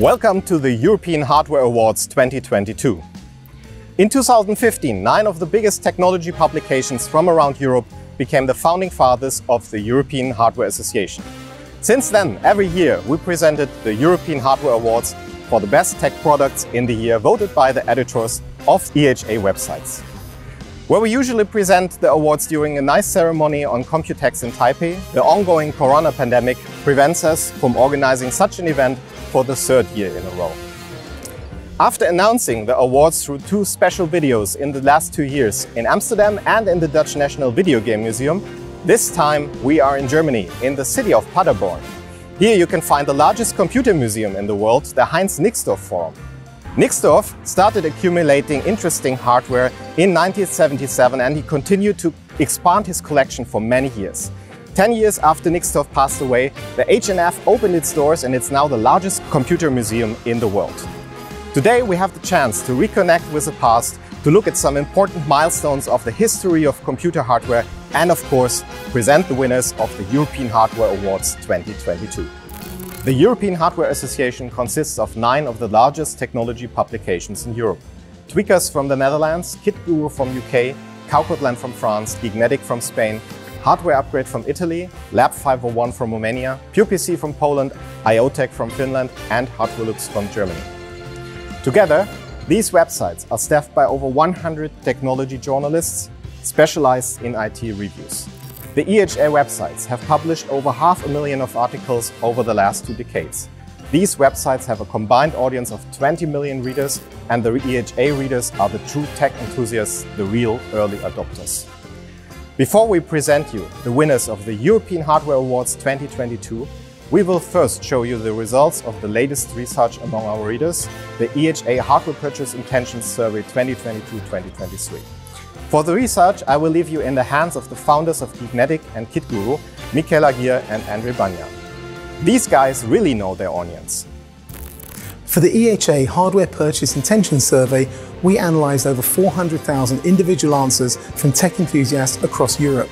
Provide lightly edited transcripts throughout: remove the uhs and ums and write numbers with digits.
Welcome to the European Hardware Awards 2022. In 2015, 9 of the biggest technology publications from around Europe became the founding fathers of the European Hardware Association. Since then, every year we presented the European Hardware Awards for the best tech products in the year, voted by the editors of EHA websites. Where we usually present the awards during a nice ceremony on Computex in Taipei, the ongoing corona pandemic prevents us from organizing such an event for the 3rd year in a row. After announcing the awards through 2 special videos in the last 2 years in Amsterdam and in the Dutch National Video Game Museum, this time we are in Germany, in the city of Paderborn. Here you can find the largest computer museum in the world, the HEINZ-NIXDORF Forum. Nixdorf started accumulating interesting hardware in 1977 and he continued to expand his collection for many years. 10 years after Nixdorf passed away, the HNF opened its doors and it's now the largest computer museum in the world. Today we have the chance to reconnect with the past, to look at some important milestones of the history of computer hardware and of course present the winners of the European Hardware Awards 2022. The European Hardware Association consists of 9 of the largest technology publications in Europe. Tweakers from the Netherlands, KitGuru from UK, Kaukotland from France, Geeknetic from Spain, Hardware Upgrade from Italy, Lab 501 from Romania, PurePC from Poland, IoTech from Finland and Hardwarelux from Germany. Together, these websites are staffed by over 100 technology journalists specialized in IT reviews. The EHA websites have published over 500,000 of articles over the last 2 decades. These websites have a combined audience of 20 million readers, and the EHA readers are the true tech enthusiasts, the real early adopters. Before we present you the winners of the European Hardware Awards 2022, we will first show you the results of the latest research among our readers, the EHA Hardware Purchase Intentions Survey 2022-2023. For the research, I will leave you in the hands of the founders of Geeknetic and KitGuru, Michael Aguirre and Andre Banya. These guys really know their audience. For the EHA Hardware Purchase Intention Survey, we analysed over 400,000 individual answers from tech enthusiasts across Europe.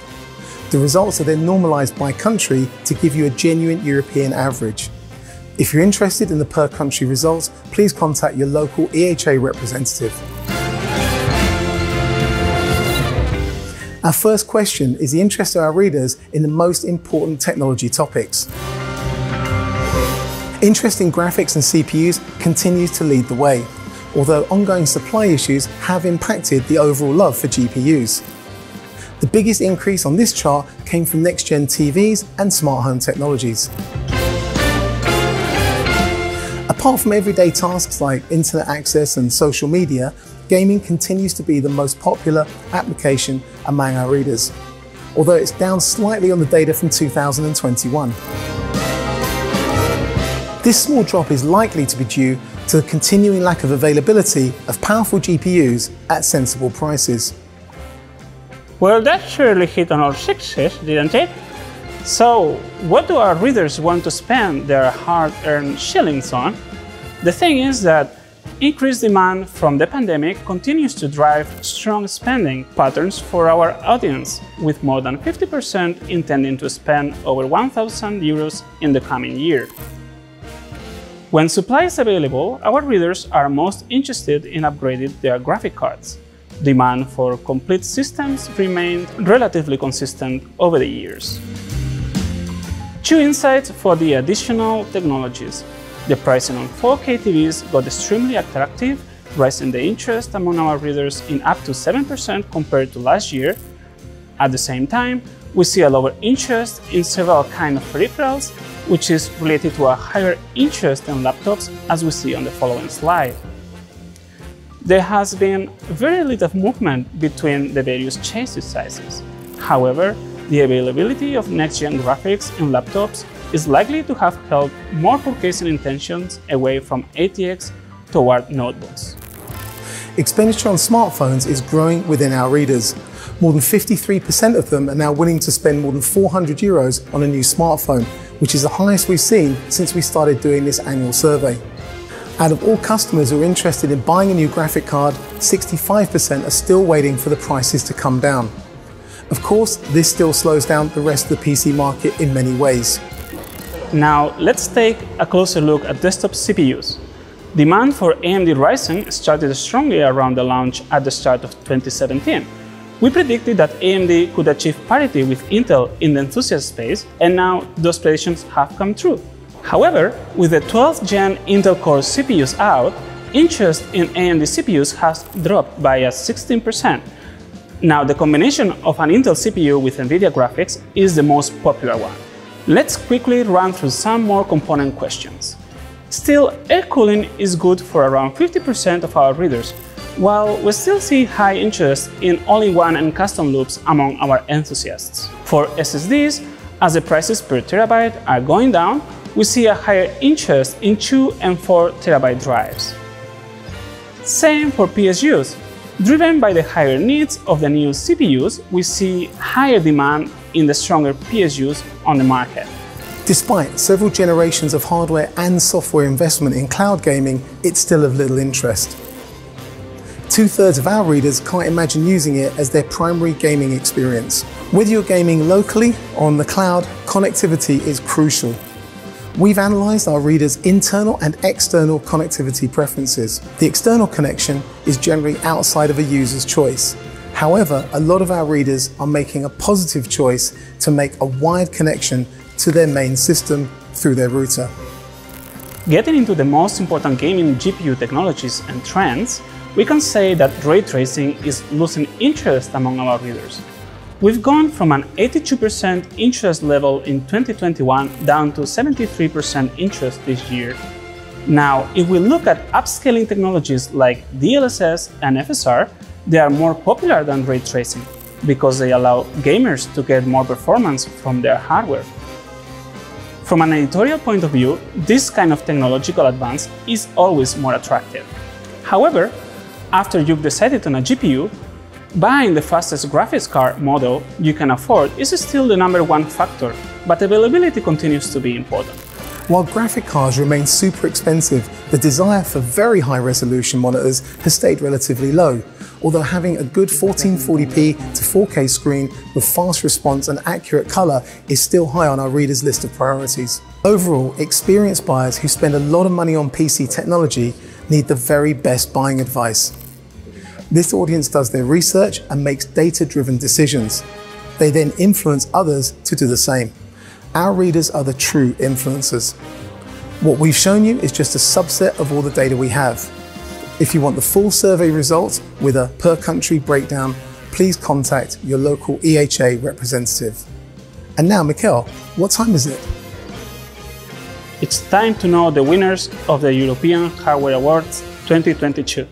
The results are then normalised by country to give you a genuine European average. If you're interested in the per country results, please contact your local EHA representative. Our first question is the interest of our readers in the most important technology topics. Interest in graphics and CPUs continues to lead the way, although ongoing supply issues have impacted the overall love for GPUs. The biggest increase on this chart came from next-gen TVs and smart home technologies. Apart from everyday tasks like internet access and social media, gaming continues to be the most popular application among our readers, although it's down slightly on the data from 2021. This small drop is likely to be due to the continuing lack of availability of powerful GPUs at sensible prices. Well, that surely hit on all 6s, didn't it? So, what do our readers want to spend their hard-earned shillings on? The thing is that increased demand from the pandemic continues to drive strong spending patterns for our audience, with more than 50% intending to spend over 1,000 euros in the coming year. When supply is available, our readers are most interested in upgrading their graphic cards. Demand for complete systems remained relatively consistent over the years. 2 insights for the additional technologies. The pricing on 4K TVs got extremely attractive, raising the interest among our readers in up to 7% compared to last year. At the same time, we see a lower interest in several kinds of peripherals, which is related to a higher interest in laptops, as we see on the following slide. There has been very little movement between the various chassis sizes. However, the availability of next-gen graphics in laptops is likely to have held more purchasing intentions away from ATX toward notebooks. Expenditure on smartphones is growing within our readers. More than 53% of them are now willing to spend more than 400 euros on a new smartphone, which is the highest we've seen since we started doing this annual survey. Out of all customers who are interested in buying a new graphic card, 65% are still waiting for the prices to come down. Of course, this still slows down the rest of the PC market in many ways. Now let's take a closer look at desktop CPUs. Demand for AMD Ryzen started strongly around the launch at the start of 2017. We predicted that AMD could achieve parity with Intel in the enthusiast space, and now those predictions have come true. However, with the 12th gen Intel Core CPUs out, interest in AMD CPUs has dropped by 16%. Now, the combination of an Intel CPU with NVIDIA graphics is the most popular one. Let's quickly run through some more component questions. Still, air cooling is good for around 50% of our readers, while we still see high interest in all-in-one and custom loops among our enthusiasts. For SSDs, as the prices per terabyte are going down, we see a higher interest in 2 and 4 terabyte drives. Same for PSUs. Driven by the higher needs of the new CPUs, we see higher demand in the stronger PSUs on the market. Despite several generations of hardware and software investment in cloud gaming, it's still of little interest. 2/3 of our readers can't imagine using it as their primary gaming experience. Whether you're gaming locally or on the cloud, connectivity is crucial. We've analysed our readers' internal and external connectivity preferences. The external connection is generally outside of a user's choice. However, a lot of our readers are making a positive choice to make a wired connection to their main system through their router. Getting into the most important gaming GPU technologies and trends, we can say that ray tracing is losing interest among our readers. We've gone from an 82% interest level in 2021 down to 73% interest this year. Now, if we look at upscaling technologies like DLSS and FSR, they are more popular than ray tracing because they allow gamers to get more performance from their hardware. From an editorial point of view, this kind of technological advance is always more attractive. However, after you've decided on a GPU, buying the fastest graphics card model you can afford is still the #1 factor, but availability continues to be important. While graphic cards remain super expensive, the desire for very high resolution monitors has stayed relatively low, although having a good 1440p to 4K screen with fast response and accurate color is still high on our readers' list of priorities. Overall, experienced buyers who spend a lot of money on PC technology need the very best buying advice. This audience does their research and makes data-driven decisions. They then influence others to do the same. Our readers are the true influencers. What we've shown you is just a subset of all the data we have. If you want the full survey results with a per-country breakdown, please contact your local EHA representative. And now, Mikkel, what time is it? It's time to know the winners of the European Hardware Awards 2022.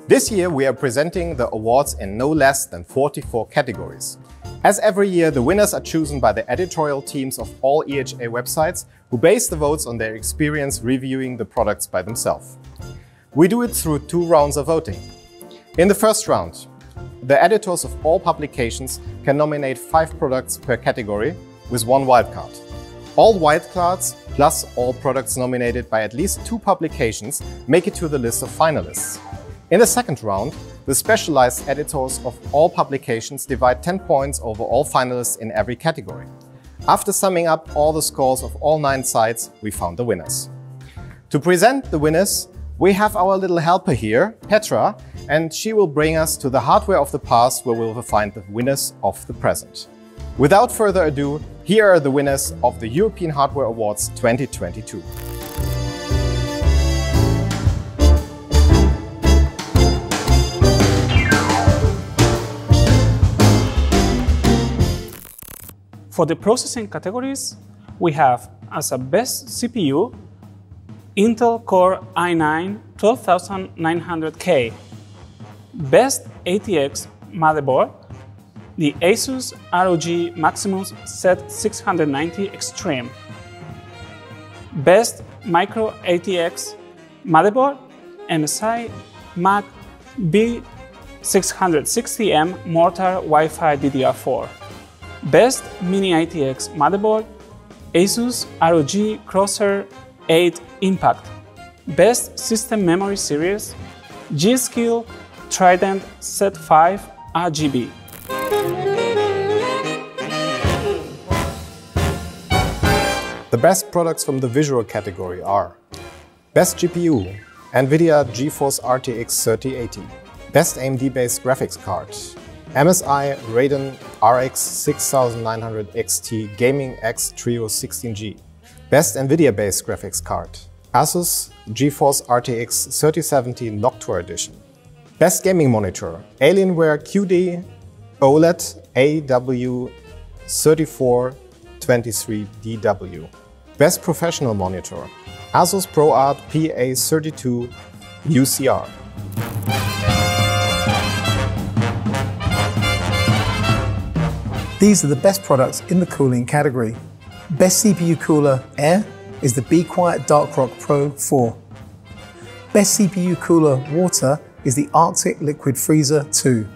This year we are presenting the awards in no less than 44 categories. As every year, the winners are chosen by the editorial teams of all EHA websites who base the votes on their experience reviewing the products by themselves. We do it through 2 rounds of voting. In the first round, the editors of all publications can nominate 5 products per category with 1 wildcard. All wildcards plus all products nominated by at least 2 publications make it to the list of finalists. In the second round, the specialized editors of all publications divide 10 points over all finalists in every category. After summing up all the scores of all 9 sites, we found the winners. To present the winners, we have our little helper here, Petra, and she will bring us to the hardware of the past where we will find the winners of the present. Without further ado, here are the winners of the European Hardware Awards 2022. For the processing categories, we have as a best CPU, Intel Core i9 12900K, best ATX motherboard, the Asus ROG Maximus Z690 Extreme, best micro ATX motherboard, MSI Mac B660M Mortar Wi-Fi DDR4. Best Mini ITX motherboard, Asus ROG Crosshair 8 Impact. Best System Memory Series, G-Skill Trident Z5 RGB. The best products from the visual category are Best GPU, NVIDIA GeForce RTX 3080. Best AMD-based graphics card, MSI Radeon RX 6900 XT Gaming X Trio 16G. Best NVIDIA-based graphics card, Asus GeForce RTX 3070 Noctua Edition. Best gaming monitor, Alienware QD OLED AW3423DW. Best professional monitor, Asus ProArt PA32 UCR. These are the best products in the cooling category. Best CPU cooler Air is the Be Quiet Darkrock Pro 4. Best CPU cooler Water is the Arctic Liquid Freezer 2.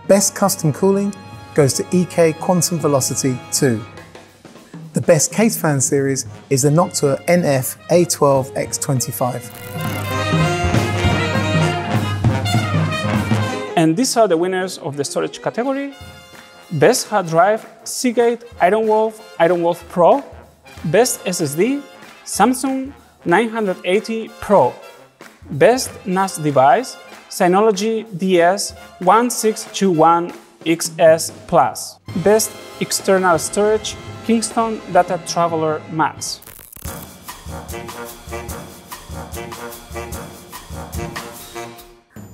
Best custom cooling goes to EK Quantum Velocity 2. The best case fan series is the Noctua NF A12X25. And these are the winners of the storage category. Best hard drive, Seagate Ironwolf Pro. Best SSD, Samsung 980 Pro. Best NAS device, Synology DS1621XS Plus. Best external storage, Kingston Data Traveler Max.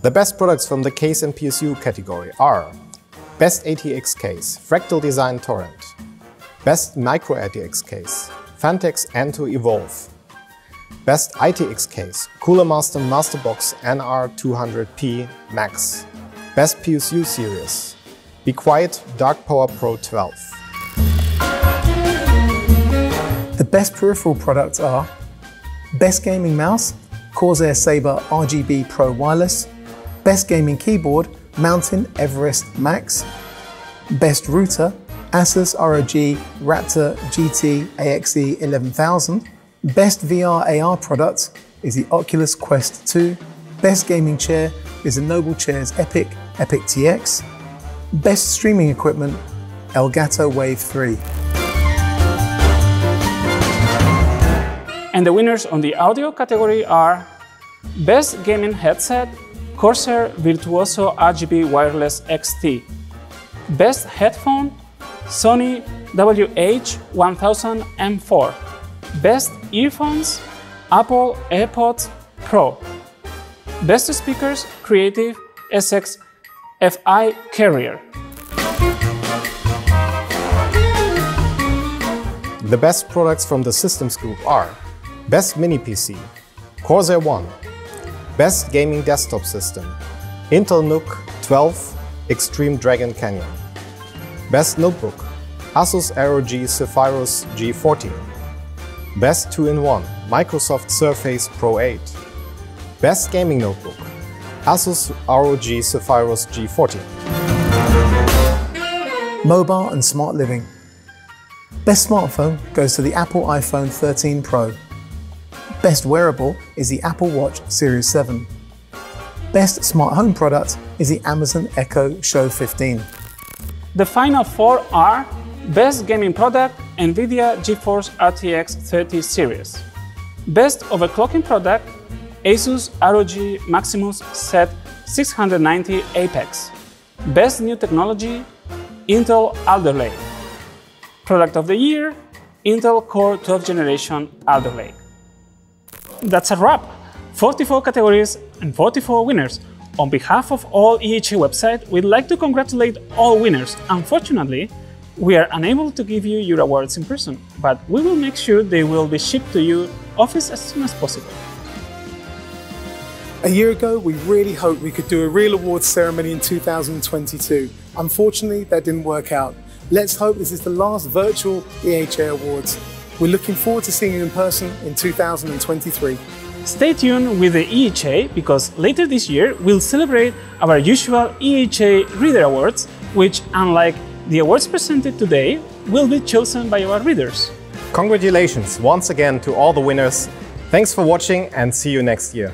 The best products from the case and PSU category are Best ATX case, Fractal Design Torrent. Best Micro ATX case, Phanteks Anto Evolve. Best ITX case, Cooler Master Masterbox NR200P Max. Best PSU series, Be Quiet Dark Power Pro 12. The best peripheral products are Best Gaming Mouse, Corsair Sabre RGB Pro Wireless. Best Gaming Keyboard, Mountain Everest Max. Best Router, Asus ROG Raptor GT AXE 11000. Best VR AR product is the Oculus Quest 2. Best Gaming Chair is the Noble Chairs Epic TX. Best Streaming Equipment, Elgato Wave 3. And the winners on the audio category are Best Gaming Headset, Corsair Virtuoso RGB Wireless XT. Best Headphone, Sony WH-1000M4. Best Earphones, Apple AirPods Pro. Best Speakers, Creative SX FI Carrier. The best products from the systems group are Best Mini PC, Corsair One. Best Gaming Desktop System, Intel NUC 12 Extreme Dragon Canyon. Best Notebook, Asus ROG Zephyrus G14. Best 2-in-1, Microsoft Surface Pro 8. Best Gaming Notebook, Asus ROG Zephyrus G14. Mobile and Smart Living. Best smartphone goes to the Apple iPhone 13 Pro. Best wearable is the Apple Watch Series 7. Best smart home product is the Amazon Echo Show 15. The final four are Best Gaming Product, NVIDIA GeForce RTX 30 Series. Best Overclocking Product, Asus ROG Maximus Z690 Apex. Best New Technology, Intel Alder Lake. Product of the Year, Intel Core 12th Generation Alder Lake. That's a wrap! 44 categories and 44 winners. On behalf of all EHA website, we'd like to congratulate all winners. Unfortunately, we are unable to give you your awards in person, but we will make sure they will be shipped to your office as soon as possible. A year ago, we really hoped we could do a real awards ceremony in 2022. Unfortunately, that didn't work out. Let's hope this is the last virtual EHA Awards. We're looking forward to seeing you in person in 2023. Stay tuned with the EHA because later this year we'll celebrate our usual EHA Reader Awards, which, unlike the awards presented today, will be chosen by our readers. Congratulations once again to all the winners. Thanks for watching and see you next year.